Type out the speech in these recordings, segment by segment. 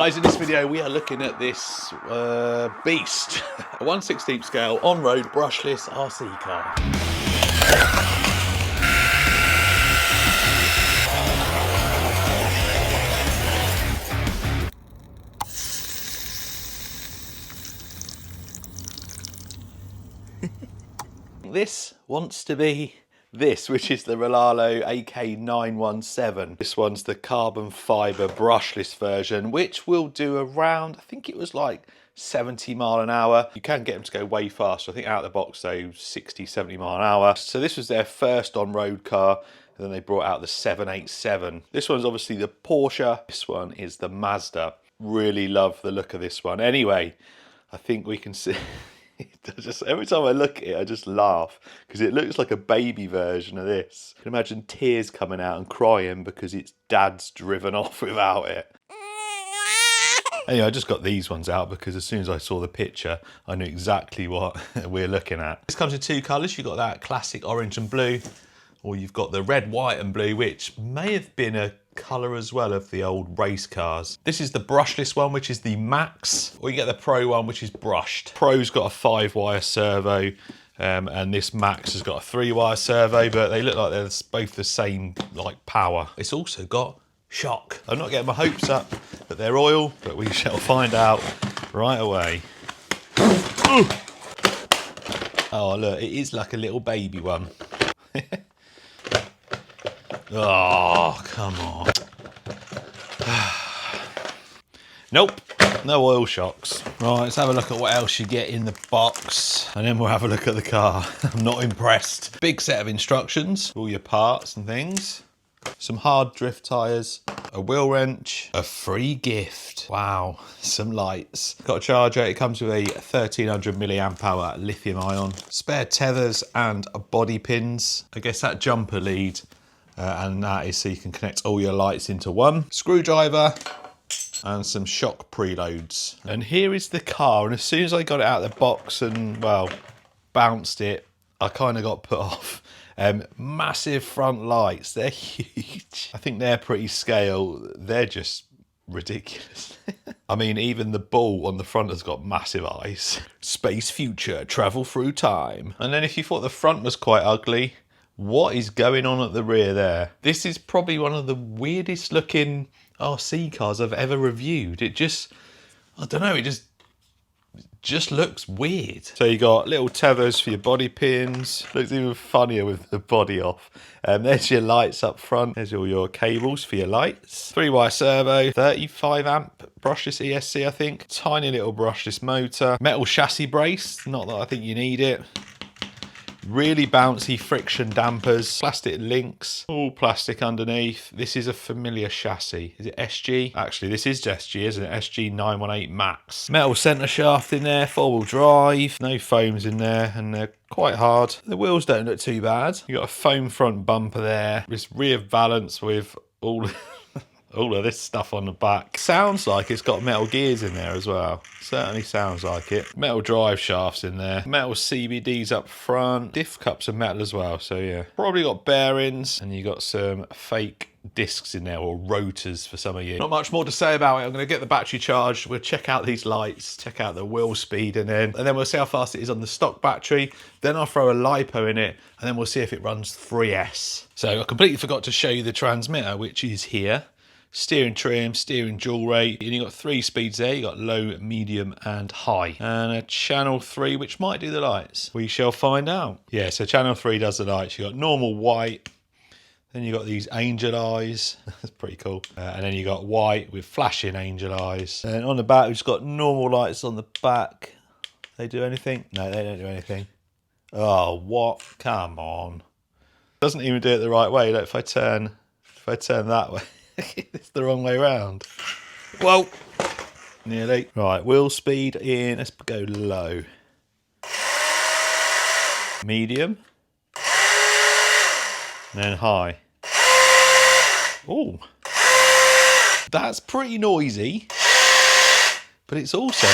Guys, in this video we are looking at this beast, a 1/16 scale on-road brushless RC car. This wants to be this, which is the Rolalo AK917. This one's the carbon fibre brushless version, which will do around, I think it was like 70 mile an hour. You can get them to go way faster. I think out of the box though, 60, 70 mile an hour. So this was their first on-road car. And then they brought out the 787. This one's obviously the Porsche. This one is the Mazda. Really love the look of this one. Anyway, I think we can see... Just every time I look at it, I just laugh because it looks like a baby version of this. You can imagine tears coming out and crying because its dad's driven off without it. Anyway, I just got these ones out because as soon as I saw the picture, I knew exactly what we're looking at. This comes in two colours. You've got that classic orange and blue, or you've got the red, white and blue, which may have been a colour as well of the old race cars. This is the brushless one, which is the Max, or you get the Pro one, which is brushed. Pro's got a 5-wire servo, and this Max has got a 3-wire servo, but they look like they're both the same like power. It's also got shock. I'm not getting my hopes up that they're oil, but we shall find out right away. Oh look, it is like a little baby one. Oh, come on. Nope, no oil shocks. Right, let's have a look at what else you get in the box, and then we'll have a look at the car. I'm not impressed. Big set of instructions, all your parts and things. Some hard drift tyres, a wheel wrench, a free gift. Wow, some lights. Got a charger. It comes with a 1300 milliamp hour lithium ion, spare tethers and body pins. I guess that jumper lead, and that is so you can connect all your lights into one. Screwdriver and some shock preloads. And here is the car, and as soon as I got it out of the box and, well, bounced it, I kind of got put off. Massive front lights, they're huge. I think they're pretty scale. They're just ridiculous. I mean, even the ball on the front has got massive eyes. Space future, travel through time. And then if you thought the front was quite ugly, what is going on at the rear there? This is probably one of the weirdest looking RC cars I've ever reviewed. It just, I don't know, it just looks weird. So you got little tethers for your body pins. Looks even funnier with the body off. There's your lights up front. There's all your cables for your lights. 3-wire servo, 35 amp brushless ESC, I think. Tiny little brushless motor. Metal chassis brace, not that I think you need it. Really bouncy friction dampers, plastic links, all plastic underneath. This is a familiar chassis. Is it SG? Actually, this is SG, isn't it? SG 918 Max. Metal centre shaft in there, 4-wheel drive. No foams in there, and they're quite hard. The wheels don't look too bad. You got a foam front bumper there. This rear valance with all of this stuff on the back. Sounds like it's got metal gears in there as well. Certainly sounds like it. Metal drive shafts in there. Metal CBDs up front. Diff cups are metal as well, so yeah. Probably got bearings, and you got some fake discs in there, or rotors for some of you. Not much more to say about it. I'm going to get the battery charged. We'll check out these lights, check out the wheel speed, and then we'll see how fast it is on the stock battery. Then I'll throw a LiPo in it, and then we'll see if it runs 3S. So I completely forgot to show you the transmitter, which is here. Steering trim, steering dual rate, and you got 3 speeds there. You got low, medium and high, and a channel 3 which might do the lights. We shall find out. Yeah, so channel 3 does the lights. You got normal white, then you got these angel eyes. That's pretty cool. And then you got white with flashing angel eyes. And on the back we've just got normal lights on the back. They do anything? No, they don't do anything. Oh, what? Come on. Doesn't even do it the right way. Look, if I turn that way. It's the wrong way around. Whoa, nearly. Right, wheel speed in, let's go low. Medium. And then high. Oh, that's pretty noisy. But it's also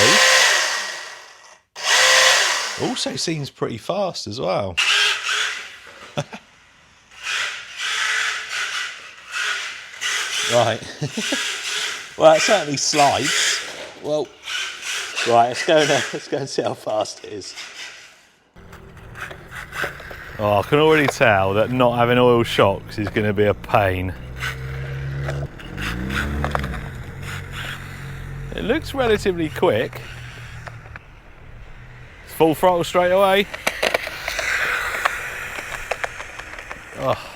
seems pretty fast as well. Right. Well, it certainly slides. Well, right, let's go and see how fast it is. Oh, I can already tell that not having oil shocks is going to be a pain. It looks relatively quick. It's full throttle straight away. Oh,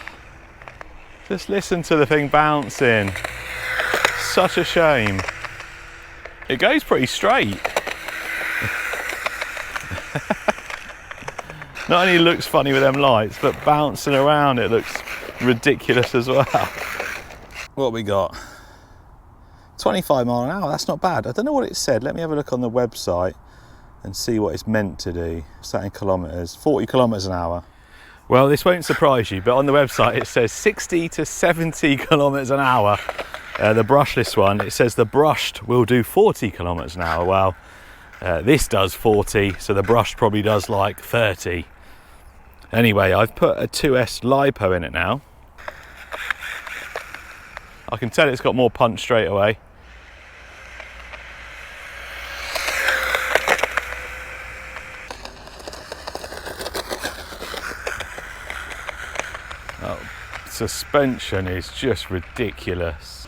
just listen to the thing bouncing. Such a shame. It goes pretty straight. Not only looks funny with them lights, but bouncing around it looks ridiculous as well. What we got? 25 mile an hour, that's not bad. I don't know what it said. Let me have a look on the website and see what it's meant to do. What's that in kilometres? 40 kilometres an hour. Well, this won't surprise you, but on the website it says 60 to 70 kilometres an hour. The brushless one, it says the brushed will do 40 kilometres an hour. Well, this does 40, so the brushed probably does like 30. Anyway, I've put a 2S LiPo in it now. I can tell it's got more punch straight away. Oh, suspension is just ridiculous.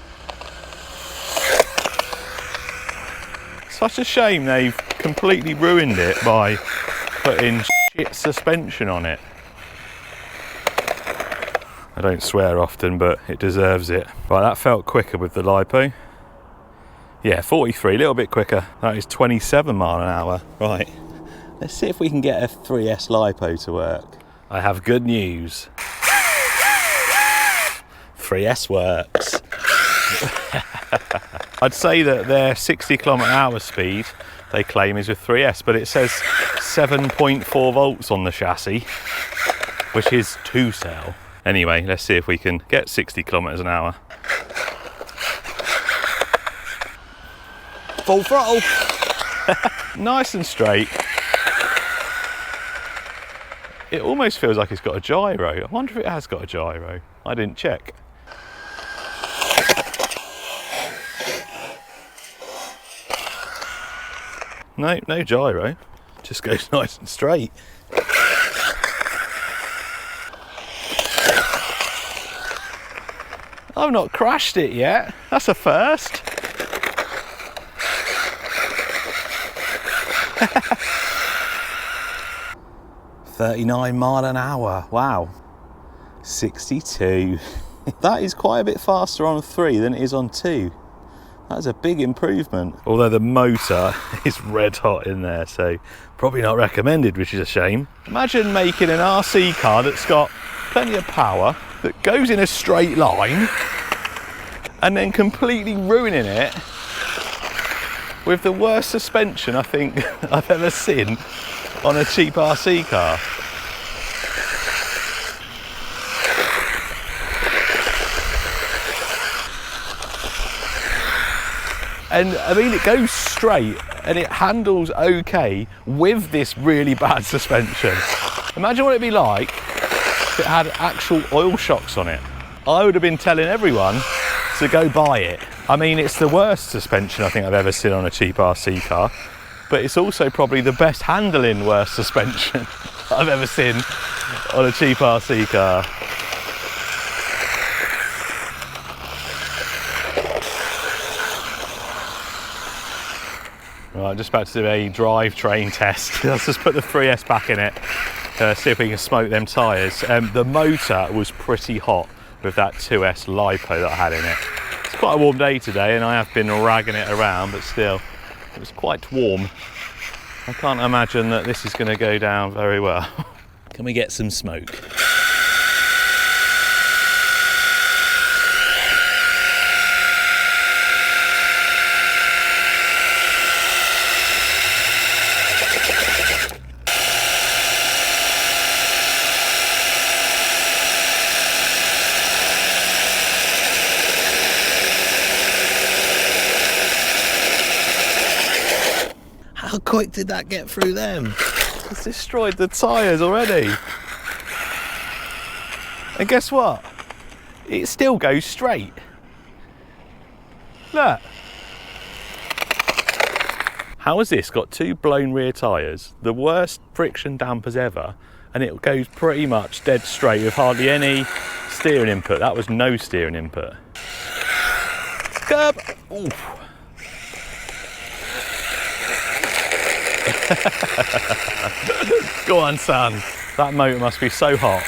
Such a shame they've completely ruined it by putting shit suspension on it. I don't swear often, but it deserves it. Right, that felt quicker with the LiPo. Yeah, 43, a little bit quicker. That is 27 mile an hour. Right, let's see if we can get a 3S LiPo to work. I have good news. 3S works. I'd say that their 60 km/h speed, they claim, is with 3S, but it says 7.4 volts on the chassis, which is 2-cell. Anyway, let's see if we can get 60 kilometres an hour. Full throttle. Nice and straight. It almost feels like it's got a gyro. I wonder if it has got a gyro. I didn't check. No, no gyro. Just goes nice and straight. I've not crashed it yet. That's a first. $39 miles an hour. Wow. 62. That is quite a bit faster on 3 than it is on 2. That's a big improvement. Although the motor is red hot in there, so probably not recommended, which is a shame. Imagine making an RC car that's got plenty of power, that goes in a straight line, and then completely ruining it with the worst suspension I think I've ever seen on a cheap RC car. And I mean, it goes straight and it handles okay with this really bad suspension. Imagine what it'd be like if it had actual oil shocks on it. I would have been telling everyone to go buy it. I mean, it's the worst suspension I think I've ever seen on a cheap RC car, but it's also probably the best handling worst suspension I've ever seen on a cheap RC car. Right, I'm just about to do a drivetrain test. Let's just put the 3S back in it, see if we can smoke them tyres. The motor was pretty hot with that 2S LiPo that I had in it. It's quite a warm day today and I have been ragging it around, but still, it was quite warm. I can't imagine that this is going to go down very well. Can we get some smoke? How quick did that get through them? It's destroyed the tyres already. And guess what? It still goes straight. Look. How has this got 2 blown rear tyres, the worst friction dampers ever, and it goes pretty much dead straight with hardly any steering input? That was no steering input. Curb! Oof. Go on, son. That motor must be so hot.